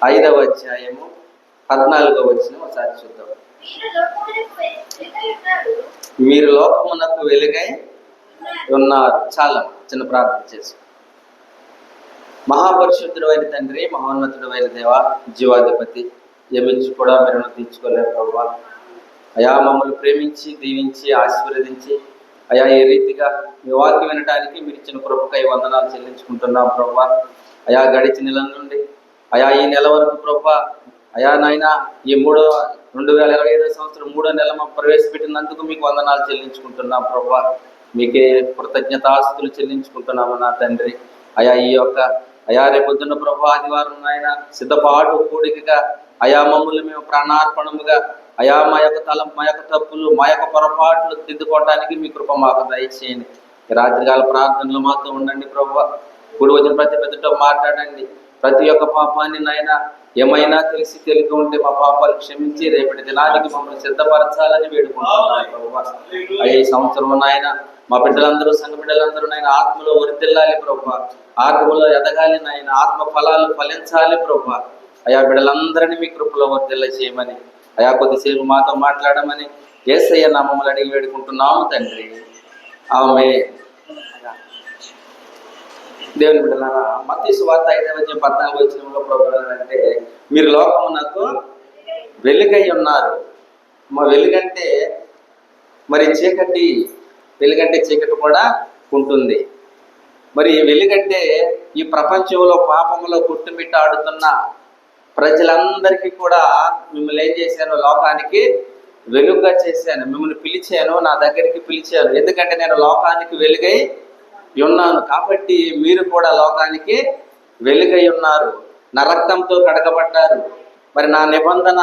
5వ అధ్యాయము 14వ వచనం ఒకసారి చూద్దాం. మీరు లోకమునకు వెలుగై ఉన్నారు. చాలా చిన్న ప్రార్థన చేసి. మహాపరిశుద్ధుడు అయిన తండ్రి, మహోన్నతుడు అయిన దేవ, జీవాధిపతి, ఏమించి కూడా మీరు తీర్చుకోలేరు ప్రభావ. అయా మమ్మల్ని ప్రేమించి దీవించి ఆశీర్వదించి అయా ఏ రీతిగా మీ వాక్యం వినడానికి మీరు ఇచ్చిన కృపకై వందనాలు చెల్లించుకుంటున్నాం ప్రభా. అయా గడిచిన నెల నుండి అయా ఈ నెల వరకు ప్రభా, అయా నాయన ఈ 2025 సంవత్సరం 3వ నెల మాకు ప్రవేశపెట్టినందుకు మీకు వందనాలు చెల్లించుకుంటున్నాం ప్రభా. మీకే కృతజ్ఞతాస్తులు చెల్లించుకుంటున్నాము నా తండ్రి. అయా ఈ యొక్క అయా రేపొద్దున్న ప్రభా ఆదివారం నాయన సిద్ధపాటు కూడికగా అయా మమ్మల్ని మేము ప్రాణార్పణముగా అయా మా యొక్క తప్పులు మా యొక్క పొరపాట్లు దిద్దుకోవడానికి మీ కృప మాకు దయచేయండి. రాత్రికాల ప్రార్థనలు మాతో ఉండండి ప్రభా. కూడి వచ్చిన ప్రతి పెద్దతో మాట్లాడండి. ప్రతి ఒక్క పాపాన్ని నాయన ఏమైనా తెలిసి ఉంటే మా పాపాలు క్షమించి రేపటి దినానికి మమ్మల్ని సిద్ధపరచాలని వేడుకుంటున్నాను ప్రభా. అయ్యే ఈ సంవత్సరం నాయన మా బిడ్డలందరూ సంఘ బిడ్డలందరూ నాయన ఆత్మలో వర్ధిల్లాలి ప్రభా. ఆత్మలో ఎదగాలి నాయన, ఆత్మ ఫలాలు ఫలించాలి ప్రభా. అయా బిడ్డలందరినీ మీ కృపలో వర్ధిల్ల చేయమని, అయా కొద్దిసేపు మాతో మాట్లాడమని యేసయ్య నామములు అడిగి వేడుకుంటున్నాము తండ్రి. ఆమేన్. దేవుని బిడ్డలారా, మత్తయి సువార్త 5వ అధ్యాయం 14వ వచనంలో ప్రభువు అంటే మీరు లోకమునకు వెలుగై ఉన్నారు. మా వెలుగంటే మరి వెలుగంటే చీకటి కూడా ఉంటుంది. మరి వెలుగంటే ఈ ప్రపంచంలో పాపంలో కొట్టుమిట్టాడుతున్న ప్రజలందరికీ కూడా మిమ్మల్ని ఏం చేశాను, లోకానికి వెలుగుగా చేశాను. మిమ్మల్ని పిలిచాను, నా దగ్గరికి పిలిచాను. ఎందుకంటే నేను లోకానికి వెలుగై ఉన్నాను కాబట్టి మీరు కూడా లోకానికి వెలుగై ఉన్నారు. నా రక్తంతో కడగబడ్డారు. మరి నా నిబంధన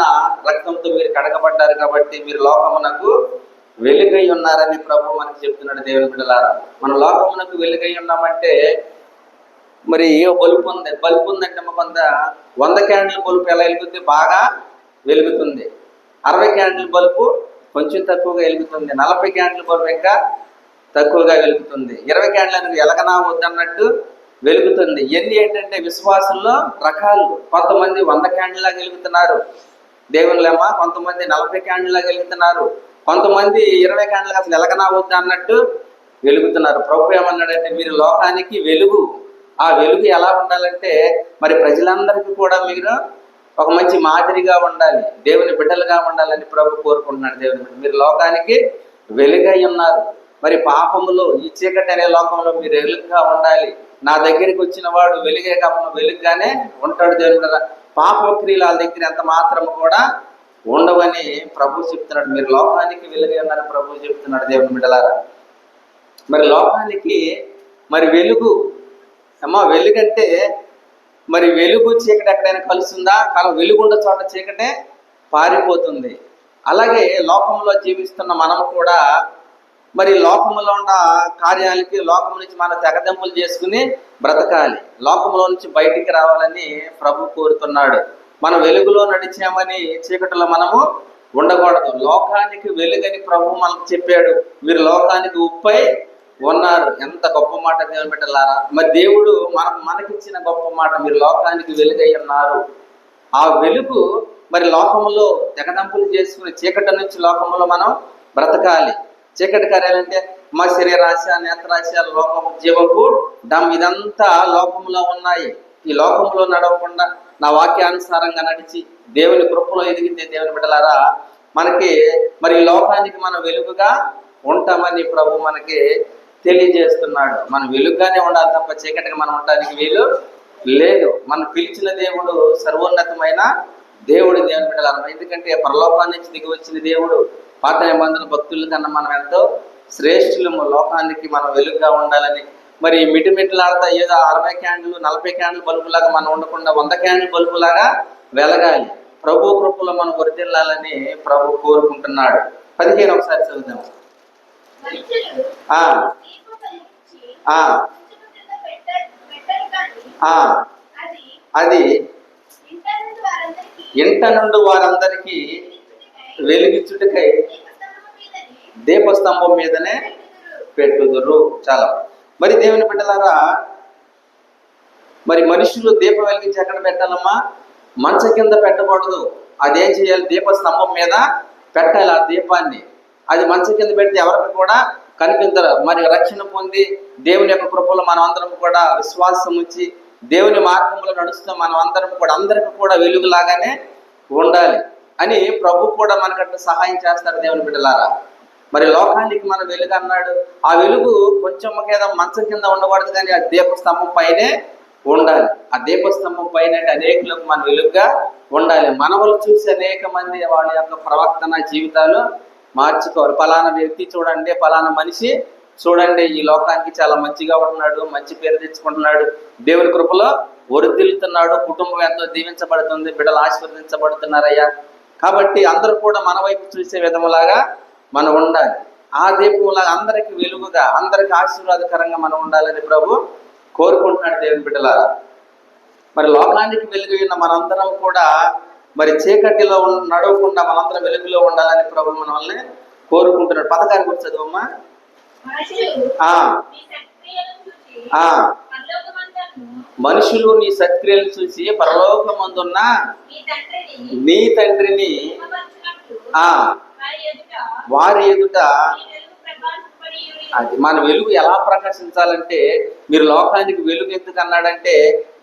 రక్తంతో మీరు కడగబడ్డారు కాబట్టి మీరు లోకమునకు వెలుగై ఉన్నారని ప్రభు మనకు చెప్తున్నాడు. దేవుని బిడ్డలారా, మన లోకమునకు వెలుగై ఉన్నామంటే మరి బల్బు ఉందంటే కొంత 100 క్యాండిల్ బల్బు ఎలా వెలుగుతుంది? బాగా వెలుగుతుంది. 60 క్యాండిల్ బల్బు కొంచెం తక్కువగా వెలుగుతుంది. 40 క్యాండిల్ బల్బు ఇంకా తక్కువగా వెలుగుతుంది. 20 క్యాండిల్ ఎలగనా వద్దన్నట్టు వెలుగుతుంది. ఇవన్నీ ఏంటంటే విశ్వాసంలో రకాలు. కొంతమంది 100 క్యాండిల్ లాగా వెలుగుతున్నారు దేవుళ్ళేమా, కొంతమంది 40 క్యాండిల్ లాగా వెలుగుతున్నారు, కొంతమంది 20 క్యాండిల్ అసలు ఎలగనా వద్దు అన్నట్టు వెలుగుతున్నారు. ప్రభు ఏమన్నాడంటే మీరు లోకానికి వెలుగు. ఆ వెలుగు ఎలా ఉండాలంటే మరి ప్రజలందరికీ కూడా మీరు ఒక మంచి మాదిరిగా ఉండాలి, దేవుని బిడ్డలుగా ఉండాలని ప్రభు కోరుకుంటున్నాడు. దేవుని బిడ్డ మీరు లోకానికి వెలుగై ఉన్నారు. మరి పాపములో ఈ చీకటి అనే లోకంలో మీరు వెలుగుగా ఉండాలి. నా దగ్గరికి వచ్చిన వాడు వెలుగే కాకుండా వెలుగుగానే ఉంటాడు. దేవుని బిడ్డ పాప క్రియలు వాళ్ళ దగ్గర ఎంత మాత్రము కూడా ఉండవని ప్రభు చెప్తున్నాడు. మీరు లోకానికి వెలుగై ఉన్నారని ప్రభు చెప్తున్నాడు. దేవుని బిడ్డలారా, మరి లోకానికి మరి వెలుగు వెలుగంటే మరి వెలుగు చీకటి ఎక్కడైనా కలుస్తుందా? వెలుగుండ చోట చీకటే పారిపోతుంది. అలాగే లోకంలో జీవిస్తున్న మనం కూడా మరి లోకంలో ఉన్న కార్యాలకి లోకం నుంచి మనం తెగదెంపులు చేసుకుని బ్రతకాలి. లోకంలో నుంచి బయటికి రావాలని ప్రభు కోరుతున్నాడు. మనం వెలుగులో నడిచామని చీకటిలో మనము ఉండకూడదు. లోకానికి వెలుగని ప్రభు మనకు చెప్పాడు. మీరు లోకానికి ఉప్పై ఉన్నారు. ఎంత గొప్ప మాట దేవుని బిడ్డలారా. మరి దేవుడు మనకిచ్చిన గొప్ప మాట, మీరు లోకానికి వెలుగై ఉన్నారు. ఆ వెలుగు మరి లోకంలో తెగదంపులు చేసుకుని చీకటి నుంచి లోకంలో మనం బ్రతకాలి. చీకటి కార్యాలంటే మా శరీరాశ, నేత్రాశ, లోకం, జీవపు దమ్ ఇదంతా లోకంలో ఉన్నాయి. ఈ లోకంలో నడవకుండా నా వాక్యానుసారంగా నడిచి దేవుని కృపలో ఎదిగితే దేవుని బిడ్డలారా మనకి మరి ఈ లోకానికి మనం వెలుగుగా ఉంటామని ప్రభు మనకి తెలియజేస్తున్నాడు. మనం వెలుగుగానే ఉండాలి తప్ప చీకటిగా మనం ఉండడానికి వీలు లేదు. మనం పిలిచిన దేవుడు సర్వోన్నతమైన దేవుడు. దేవుని బిడ్డలారా, ఎందుకంటే పరలోకాన్ని నుంచి దిగి వచ్చిన దేవుడు. పాత నిబంధన భక్తుల కన్నా మనం ఎంతో శ్రేష్ఠులము. లోకానికి మనం వెలుగుగా ఉండాలని మరి మిటిమిట్లాడుతా ఏదో 60 క్యాండిల్ 40 క్యాండిల్ బల్బులాగా మనం ఉండకుండా 100 క్యాండిల్ బల్బులాగా వెలగాలి. ప్రభు కృపలో మనం వర్ధిల్లాలని ప్రభు కోరుకుంటున్నాడు. 15 ఒకసారి చదువుదాం. అది ఇంట నుండి వారందరికీ వెలిగించుటకై దీపస్తంభం మీదనే పెట్టుదురు. చాలా మరి దేవుని బిడ్డలారా, మరి మనుషులు దీపం వెలిగించి ఎక్కడ పెట్టాలమ్మా? మంచం కింద పెట్టకూడదు. అదేం చేయాలి? దీపస్తంభం మీద పెట్టాలి ఆ దీపాన్ని. అది మంచం కింద పెడితే ఎవరికి కూడా కనిపించరు. మరి రక్షణ పొంది దేవుని యొక్క కృపలో మనం అందరం కూడా విశ్వాసం ఉంచి దేవుని మార్గంలో నడుస్తూ మనం అందరం కూడా అందరికి కూడా వెలుగులాగానే ఉండాలి అని ప్రభు కూడా మనకంటే సహాయం చేస్తారు దేవుని బిడ్డలారా. మరి లోకానికి మన వెలుగు అన్నాడు. ఆ వెలుగు కొంచెం మంచం కింద ఉండకూడదు, కానీ ఆ దీపస్తంభం పైనే ఉండాలి. ఆ దీపస్తంభం పైన అనేకులకు మన వెలుగుగా ఉండాలి. మనవలు చూసి అనేక మంది వాళ్ళ యొక్క ప్రవర్తన జీవితాలు మార్చుకోవాలి. ఫలానా వ్యక్తి చూడండి, ఫలానా మనిషి చూడండి, ఈ లోకానికి చాలా మంచిగా ఉంటున్నాడు, మంచి పేరు తెచ్చుకుంటున్నాడు, దేవుని కృపలో వృద్ధిల్లుతున్నాడు, కుటుంబం ఎంతో దీవించబడుతుంది, బిడ్డలు ఆశీర్వదించబడుతున్నారయ్యా. కాబట్టి అందరూ కూడా మన వైపు చూసే విధములాగా మనం ఉండాలి. ఆ దీపంలాగా అందరికి వెలుగుగా, అందరికి ఆశీర్వాదకరంగా మనం ఉండాలని ప్రభు కోరుకుంటున్నాడు దేవుని బిడ్డలారా. మరి లోకానికి వెలుగు ఉన్న మనందరం కూడా మరి చీకటిలో నడవకుండా మనందరం వెలుగులో ఉండాలని ప్రభు మనల్ని కోరుకుంటున్నాడు. పథకాన్ని గురించి చదువమ్మా. మనుషులు నీ సత్క్రియలను చూసి పరలోకమందున్న నీ తండ్రిని వారి ఎదుట అది మన వెలుగు ఎలా ప్రకాశించాలంటే, మీరు లోకానికి వెలుగు ఎందుకు అన్నాడంటే,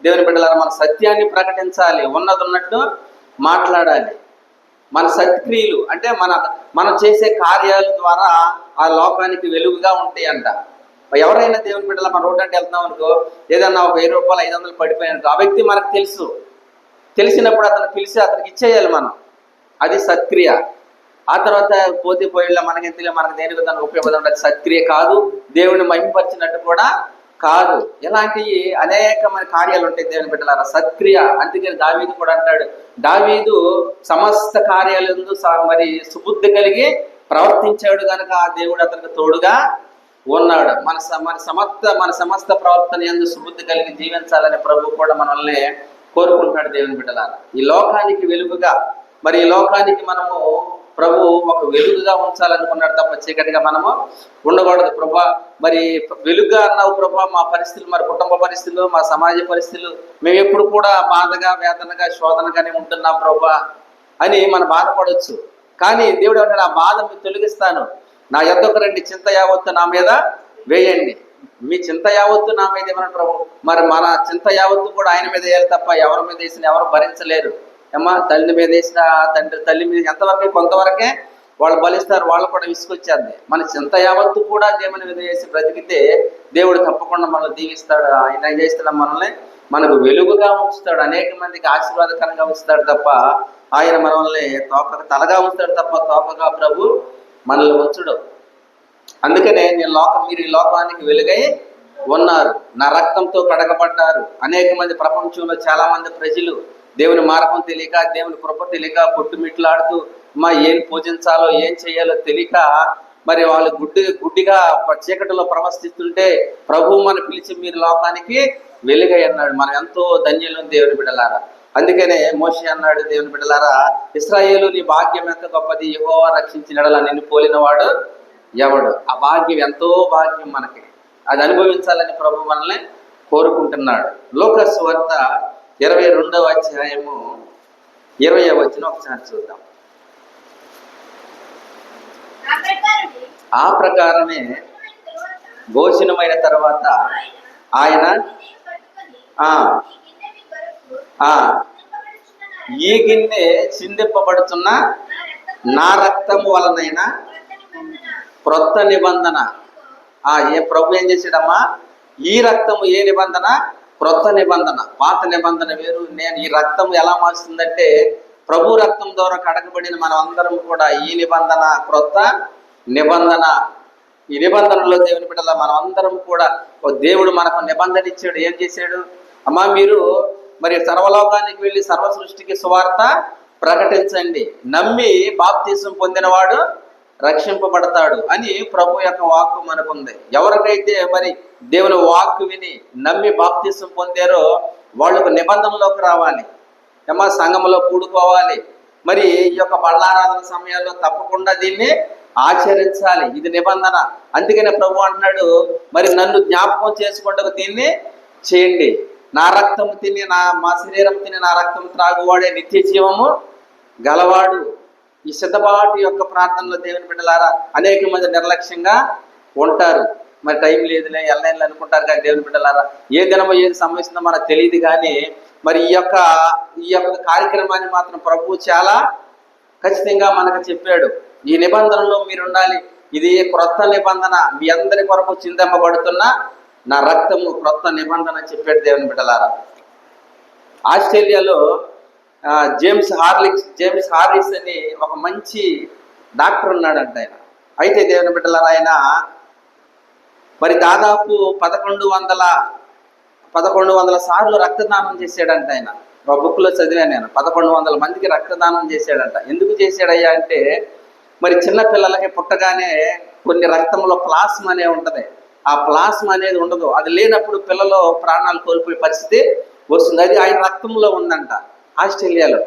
దేవుని బిడ్డలారా మన సత్యాన్ని ప్రకటించాలి, ఉన్నది ఉన్నట్టు మాట్లాడాలి. మన సత్క్రియలు అంటే మనం చేసే కార్యాల ద్వారా ఆ లోకానికి వెలుగుగా ఉంటాయి అంట. ఎవరైనా దేవుని బిడ్డల మన రోడ్డు అంటే వెళ్తున్నాం అనుకో, ఏదన్నా ఒక 1000 రూపాయలు 500 పడిపోయానుకో, ఆ వ్యక్తి మనకు తెలిసినప్పుడు అతను పిలిచి అతనికి ఇచ్చేయాలి మనం. అది సత్క్రియ. ఆ తర్వాత పోతే పోయిళ్ళ మనకి దేనికి దానికి ఉపయోగపడదు, అది సత్క్రియ కాదు, దేవుని మహిమపరిచినట్టు కూడా కాదు. ఇలాంటి అనేకమైన కార్యాలు ఉంటాయి దేవుని బిడ్డలారా, సత్క్రియ. అందుకని దావీదు కూడా అంటాడు, దావీదు సమస్త కార్యాలందు మరి సుబుద్ధి కలిగి ప్రవర్తించాడు కనుక ఆ దేవుడు అతనికి తోడుగా ఉన్నాడు. మన సమస్త ప్రవర్తన యందు సుబుద్ధి కలిగి జీవించాలని ప్రభు కూడా మనల్ని కోరుకుంటున్నాడు దేవుని బిడ్డలారా. ఈ లోకానికి వెలుగుగా, మరి ఈ లోకానికి మనము ప్రభు ఒక వెలుగుగా ఉంచాలనుకున్నాడు తప్ప చీకటిగా మనము ఉండకూడదు. ప్రభా మరి వెలుగుగా అన్నావు ప్రభా, మా పరిస్థితులు, మరి కుటుంబ పరిస్థితులు, మా సమాజ పరిస్థితులు, మేము ఎప్పుడు కూడా బాధగా వేదనగా శోధనగానే ఉంటున్నాం ప్రభా అని మనం బాధపడవచ్చు. కానీ దేవుడు అంటాడు, ఆ బాధ మీరు తొలగిస్తాను, నా యొద్దకు రండి, చింత యావత్తు నా మీద వేయండి. మీ చింత యావత్తు నా మీద ఏమన్నా ప్రభు, మరి మన చింత యావత్తు కూడా ఆయన మీద వేయాలి తప్ప ఎవరి మీద వేసిన ఎవరు భరించలేరు. ఏమ్మా, తల్లి మీద వేసిన తల్లి మీద ఎంతవరకే కొంతవరకే వాళ్ళు బలిస్తారు, వాళ్ళు కూడా విసుకొచ్చేది. మన చింత యావత్తు కూడా దేవుని మీద వేసి బ్రతికితే దేవుడు తప్పకుండా మనల్ని దీవిస్తాడు. ఆయన చేస్తాడు, మనల్ని మనకు వెలుగుగా ఉంచుతాడు, అనేక మందికి ఆశీర్వాదకరంగా ఉంచుతాడు తప్ప ఆయన మనల్ని తలగా ఉంచుతాడు తప్ప తోకగా ప్రభు మనల్ని ఉంచడు. అందుకనే మీరు ఈ లోకానికి వెలుగై ఉన్నారు, నా రక్తంతో కడగబడ్డారు. అనేక మంది ప్రపంచంలో చాలా మంది ప్రజలు దేవుని మార్గం తెలియక, దేవుని కృప తెలియక కొట్టుమిట్లాడుతూ ఏం పూజించాలో ఏం చేయాలో తెలియక మరి వాళ్ళు గుడ్డిగా చీకటిలో ప్రవర్తిస్తుంటే ప్రభు మన పిలిచి మీరు లోకానికి వెలుగై అన్నాడు. మనం ఎంతో ధన్యులు దేవుని బిడ్డలారా. అందుకనే మోషే అన్నాడు, దేవుని బిడ్డలారా, ఇశ్రాయేలు నీ భాగ్యం ఎంత గొప్పది, యెహోవా రక్షించినడలా నిన్ను పోలినవాడు ఎవడు. ఆ భాగ్యం ఎంతో భాగ్యం మనకి, అది అనుభవించాలని ప్రభు మనల్ని కోరుకుంటున్నాడు. లోకాసు వార్త 22వ అధ్యాయము 20వ వచనం ఒకసారి చూద్దాం. ఆ ప్రకారమే భోజనమైన తర్వాత ఆయన ఈ గిన్నె చిందింపబడుతున్న నా రక్తము వలనైనా క్రొత్త నిబంధన. ఏ ప్రభు ఏం చేసాడమ్మా, ఈ రక్తము ఏ నిబంధన, క్రొత్త నిబంధన. పాత నిబంధన వేరు. నేను ఈ రక్తం ఎలా మార్చుతుందంటే, ప్రభు రక్తం ద్వారా కడగబడిన మనం అందరం కూడా ఈ నిబంధన క్రొత్త నిబంధన. ఈ నిబంధనలో దేవుని బిడ్డల మనం అందరం కూడా దేవుడు మనకు నిబంధన ఇచ్చాడు. ఏం చేశాడు, అమ్మా మీరు మరి సర్వలోకానికి వెళ్ళి సర్వ సృష్టికి సువార్త ప్రకటించండి, నమ్మి బాప్తీసం పొందినవాడు రక్షింపబడతాడు అని ప్రభు యొక్క వాక్కు మనకుంది. ఎవరికైతే మరి దేవుని వాక్కు విని నమ్మి బాప్తీసం పొందారో వాళ్ళకు నిబంధనలోకి రావాలి, ఏమో సంఘంలో కూడుకోవాలి. మరి ఈ యొక్క బళ్ళారాధన సమయాల్లో తప్పకుండా దీన్ని ఆచరించాలి, ఇది నిబంధన. అందుకనే ప్రభు అంటున్నాడు, మరి నన్ను జ్ఞాపకం చేసుకుంటూ దీన్ని చేయండి. నా రక్తము తిని మా శరీరం తిని నా రక్తం త్రాగువాడే నిత్య జీవము గలవాడు. ఈ సిద్ధపాటు యొక్క ప్రార్థనలో దేవుని బిడ్డలారా అనేక మంది నిర్లక్ష్యంగా ఉంటారు. మరి టైం లేదులే ఎల్లైన్లు అనుకుంటారు. కానీ దేవుని బిడ్డలారా ఏ దినమో ఏది సంభవిస్తుందో మనకు తెలియదు. కానీ మరి ఈ యొక్క కార్యక్రమాన్ని మాత్రం ప్రభువు చాలా ఖచ్చితంగా మనకు చెప్పాడు. ఈ నిబంధనలో మీరు ఉండాలి. ఇది క్రొత్త నిబంధన, మీ అందరి కొరకు చిందమ్మబడుతున్న నా రక్తము క్రొత్త నిబంధన చెప్పాడు దేవుని బిడ్డలారా. ఆస్ట్రేలియాలో జేమ్స్ హార్రిస్ అని ఒక మంచి డాక్టర్ ఉన్నాడంట ఆయన. అయితే దేవుని బిడ్డలారా ఆయన మరి దాదాపు 1100 సార్లు రక్తదానం చేశాడంట. ఆయన ఒక బుక్లో చదివాను నేను. 1100 మందికి రక్తదానం చేశాడంట. ఎందుకు చేశాడయ్యా అంటే మరి చిన్న పిల్లలకి పుట్టగానే కొన్ని రక్తంలో ప్లాస్మా అనే ఉంటుంది. ఆ ప్లాస్మా అనేది ఉండదు. అది లేనప్పుడు పిల్లలు ప్రాణాలు కోల్పోయే పరిస్థితి వస్తుంది. అది ఆయన రక్తంలో ఉందంట ఆస్ట్రేలియాలో.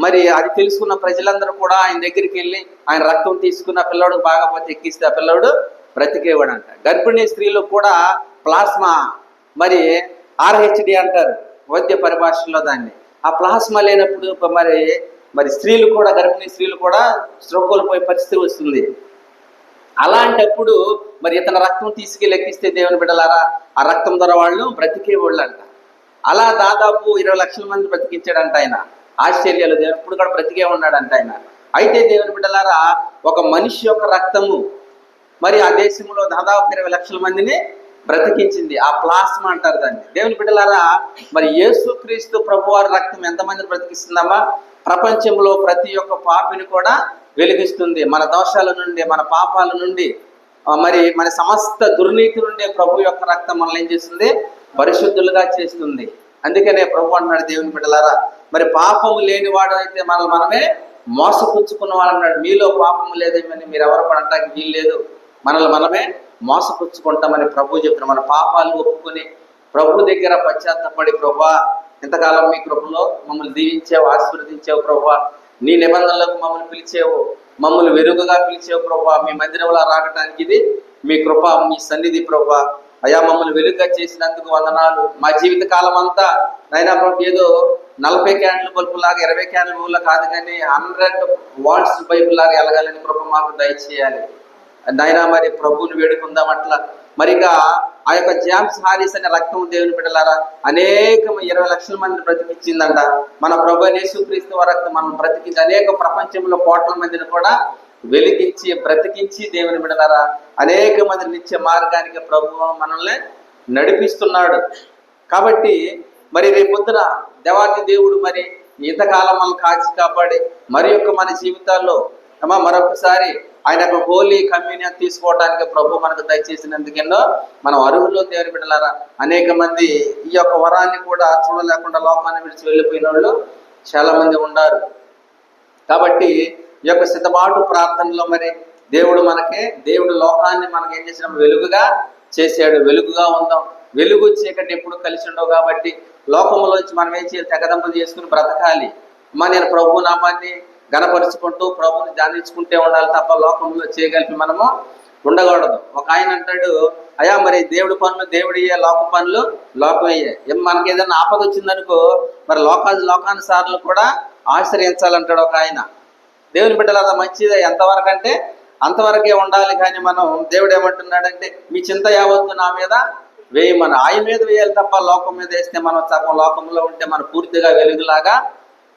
మరి అది తెలుసుకున్న ప్రజలందరూ కూడా ఆయన దగ్గరికి వెళ్ళి ఆయన రక్తం తీసుకున్న పిల్లడు బాగాపోతే ఎక్కిస్తే ఆ పిల్లడు బ్రతికేవాడంట. గర్భిణీ స్త్రీలు కూడా ప్లాస్మా మరి RHD అంటారు వైద్య పరిభాషలో దాన్ని. ఆ ప్లాస్మా లేనప్పుడు మరి స్త్రీలు కూడా గర్భిణీ స్త్రీలు కూడా స్పృహ కోల్పోయే పరిస్థితి వస్తుంది. అలాంటప్పుడు మరి ఇతని రక్తం తీసుకెళ్ళి ఎక్కిస్తే దేవుని బిడ్డలారా ఆ రక్తం ద్వారా వాళ్ళు బ్రతికేవాళ్ళు అంట. అలా దాదాపు 20 లక్షల మంది బ్రతికించాడంట ఆయన ఆస్ట్రేలియాలో. ఇప్పుడు కూడా బ్రతికే ఉన్నాడంట ఆయన. అయితే దేవుని బిడ్డలారా ఒక మనిషి యొక్క రక్తము మరి ఆ దేశంలో దాదాపు 20 లక్షల మందిని బ్రతికించింది. ఆ ప్లాస్మా అంటారు దాన్ని. దేవుని బిడ్డలారా మరి యేసుక్రీస్తు ప్రభువారి రక్తం ఎంతమందిని బ్రతికిస్తుందమ్మా? ప్రపంచంలో ప్రతి ఒక్క పాపిని కూడా వెలిగిస్తుంది. మన దోషాల నుండి, మన పాపాల నుండి, మరి మన సమస్త దుర్నీతి నుండి ప్రభు యొక్క రక్తం మనల్ని ఏం చేస్తుంది? పరిశుద్ధులుగా చేస్తుంది. అందుకనే ప్రభు అన్నాడు దేవుని బిడ్డలారా మరి పాపము లేని వాడు అయితే మనమే మోసపుచ్చుకున్న వాళ్ళు అన్నాడు. మీలో పాపము లేదేమని మీరు ఎవరు పడటానికి వీలు లేదు, మనమే మోసపుచ్చుకుంటామని ప్రభు చెప్తున్నారు. మన పాపాలు ఒప్పుకొని ప్రభు దగ్గర పశ్చాత్తపడి ప్రభువా ఇంతకాలం మీ కృపలో మమ్మల్ని దీవించావు, ఆశీర్వదించావు ప్రభువా, నీ నిబంధనలకు మమ్మల్ని పిలిచేవు, మమ్మల్ని వెలుగుగా పిలిచేవు ప్రభువా, మీ మందిరంలో రావటానికి ఇది మీ కృప, మీ సన్నిధి ప్రభువా. అయ్యా మమ్మల్ని వెలుగుగా చేసినందుకు వందనాలు. మా జీవిత కాలం అంతా నైనా ప్రభు ఏదో 40 క్యాండిల్ బల్బు లాగా 20 క్యాండిల్ బల్బులా కాదు, కానీ 100 వాట్స్ బైబుల్ లాగా ఎలగాలని కృప మాకు దయచేయాలి నాయనా. మరి ప్రభువుని వేడుకుందాం అట్లా. మరిగా ఆ యొక్క జేమ్స్ హారిస్ అనే రక్తం దేవుని బిడ్డలారా అనేక 20 లక్షల మందిని బ్రతికించిందంట. మన ప్రభు యేసుక్రీస్తు రక్తం మనం బ్రతికించి అనేక ప్రపంచంలో కోట్ల మందిని కూడా వెలిగించి బ్రతికించి దేవుని బిడ్డలారా అనేక మంది నిత్య మార్గానికి ప్రభువు మనల్ని నడిపిస్తున్నాడు. కాబట్టి మరి రేపొద్దున దేవాతి దేవుడు మరి ఇంతకాలం మనం కాచి కాపాడి మరి యొక్క మన జీవితాల్లో మరొకసారి ఆయన యొక్క హోలీ కమ్యూనియన్ తీసుకోవడానికి ప్రభు మనకు దయచేసినందుకెన్నో మనం అర్హుల్లో దేవుని బిడ్డలారా అనేక మంది ఈ యొక్క వరాన్ని కూడా చూడలేకుండా లోకాన్ని విడిచి వెళ్ళిపోయిన వాళ్ళు చాలా మంది ఉన్నారు. కాబట్టి ఈ యొక్క సిద్ధపాటు ప్రార్థనలో మరి దేవుడు లోకాన్ని మనకి ఏం చేసిన వెలుగుగా చేశాడు. వెలుగుగా ఉందాం. వెలుగు చీకటి ఎప్పుడు కలిసి ఉండవు. కాబట్టి లోకంలోంచి మనం ఏం చేయాలి? తెగదంపులు చేసుకుని బ్రతకాలి. నేను ప్రభు నామాన్ని గణపరుచుకుంటూ ప్రభుని ధ్యానించుకుంటే ఉండాలి తప్ప లోకంలో చేయగలిపి మనము ఉండకూడదు. ఒక ఆయన అంటాడు, అయ్యా మరి దేవుడి పనులు దేవుడియే, లోక పనులు లోకమయ్యే. మనకి ఏదైనా ఆపద వచ్చిందనుకో మరి లోకానుసార్లు కూడా ఆశ్రయించాలంటాడు ఒక ఆయన. దేవుని బిడ్డలంతా మంచిదే ఎంతవరకు అంటే అంతవరకే ఉండాలి. కానీ మనం దేవుడు ఏమంటున్నాడంటే మీ చింత యావత్తు నా మీద వేయమని, ఆయన మీద వేయాలి తప్ప లోకం మీద వేస్తే మనం సగం లోకంలో ఉంటే మనం పూర్తిగా వెలుగులాగా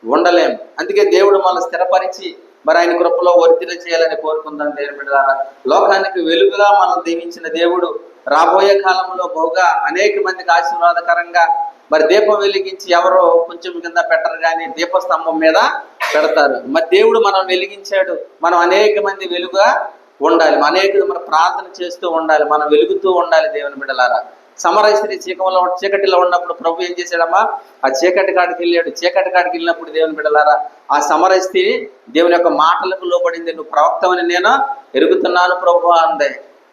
ఉండలేము. అందుకే దేవుడు మనల్ని స్థిరపరిచి మరి ఆయన కృపలో వర్తిల చేయాలని కోరుకుందాం. దేవుని బిడ్డలారా లోకానికి వెలుగుగా మనం దీవించిన దేవుడు రాబోయే కాలంలో బహుగా అనేక మందికి ఆశీర్వాదకరంగా మరి దీపం వెలిగించి ఎవరో కొంచెం కింద పెట్టరు కానీ దీపస్తంభం మీద పెడతారు. మరి దేవుడు మనం వెలిగించాడు. మనం అనేక మంది వెలుగుగా ఉండాలి. మన ప్రార్థన చేస్తూ ఉండాలి. మనం వెలుగుతూ ఉండాలి. దేవుని బిడ్డలారా సమరస్త్రీ చీకటిలో ఉన్నప్పుడు ప్రభు ఏం చేశాడమ్మా? ఆ చీకటి కాడికి వెళ్ళాడు. చీకటి కాడికి వెళ్ళినప్పుడు దేవుని బిడ్డలారా ఆ సమరస్త్రీ దేవుని యొక్క మాటలకు లోబడింది. నువ్వు ప్రవక్తవని నేను ఎరుగుతున్నాను ప్రభు అందే.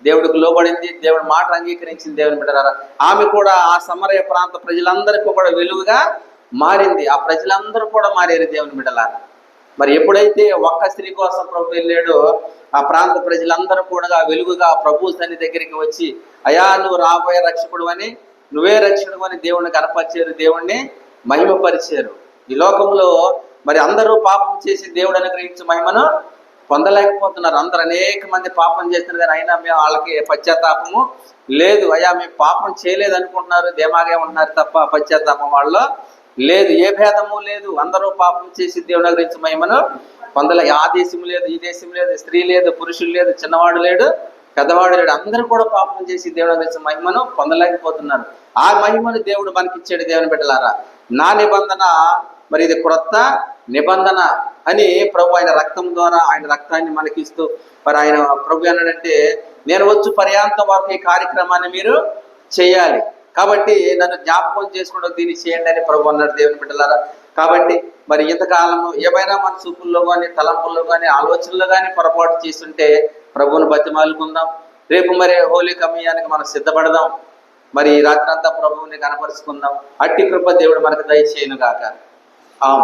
దేవుడికి లోబడింది, దేవుడి మాట అంగీకరించింది. దేవుని బిడ్డలారా ఆమె కూడా ఆ సమరయ ప్రాంత ప్రజలందరికీ కూడా వెలుగుగా మారింది. ఆ ప్రజలందరూ కూడా మారారు దేవుని బిడ్డలారా. మరి ఎప్పుడైతే ఒక్క స్త్రీ కోసం ప్రభు వెళ్ళాడో ఆ ప్రాంత ప్రజలందరూ కూడా వెలుగుగా ప్రభు సన్ని దగ్గరికి వచ్చి అయా నువ్వు రాబోయే రక్షకుడు అని నువ్వే రక్షకుడు అని దేవుణ్ణి కనపరిచారు, దేవుణ్ణి మహిమపరిచారు. ఈ లోకంలో మరి అందరూ పాపం చేసి దేవుడు అనుగ్రహించే మహిమను పొందలేకపోతున్నారు. అందరు అనేక మంది పాపం చేస్తున్నారు, కానీ అయినా మేము వాళ్ళకి పశ్చాత్తాపము లేదు. అయ్యా మేము పాపం చేయలేదు అనుకుంటున్నారు, దేమాగే ఉంటున్నారు తప్ప పశ్చాత్తాపం వాళ్ళు లేదు. ఏ భేదము లేదు, అందరూ పాపం చేసి దేవుడు అనుగ్రహించే మహిమను పొందలే. ఆ దేశం లేదు, ఈ దేశం లేదు, స్త్రీ లేదు, పురుషులు లేదు, చిన్నవాడు లేడు, పెద్దవాడు లేడు, అందరూ కూడా పాపం చేసి దేవుడు అనుగ్రహించే మహిమను పొందలేకపోతున్నారు. ఆ మహిమను దేవుడు మనకిచ్చాడు. దేవుని బిడ్డలారా, నా నిబంధన మరి ఇది క్రొత్త నిబంధన అని ప్రభు ఆయన రక్తం ద్వారా ఆయన రక్తాన్ని మనకిస్తూ మరి ఆయన ప్రభు అన్నాడంటే, నేను వచ్చు పర్యాంతం వరకు ఈ కార్యక్రమాన్ని మీరు చేయాలి, కాబట్టి నన్ను జ్ఞాపకం చేసుకోవడం దీన్ని చేయండి అని ప్రభు అన్నాడు. దేవుని బిడ్డలారా, కాబట్టి మరి ఇంతకాలము ఏమైనా మన చూపుల్లో కానీ, తలంపుల్లో కానీ, ఆలోచనలో కానీ పొరపాటు చేస్తుంటే ప్రభువును బతిమాలుకుందాం. రేపు మరి హోలీ కమ్యానికి మనం సిద్ధపడదాం. మరి రాత్రంతా ప్రభువుని కనపరుచుకుందాం. అట్టి కృప దేవుడు మనకు దయచేయును గాక.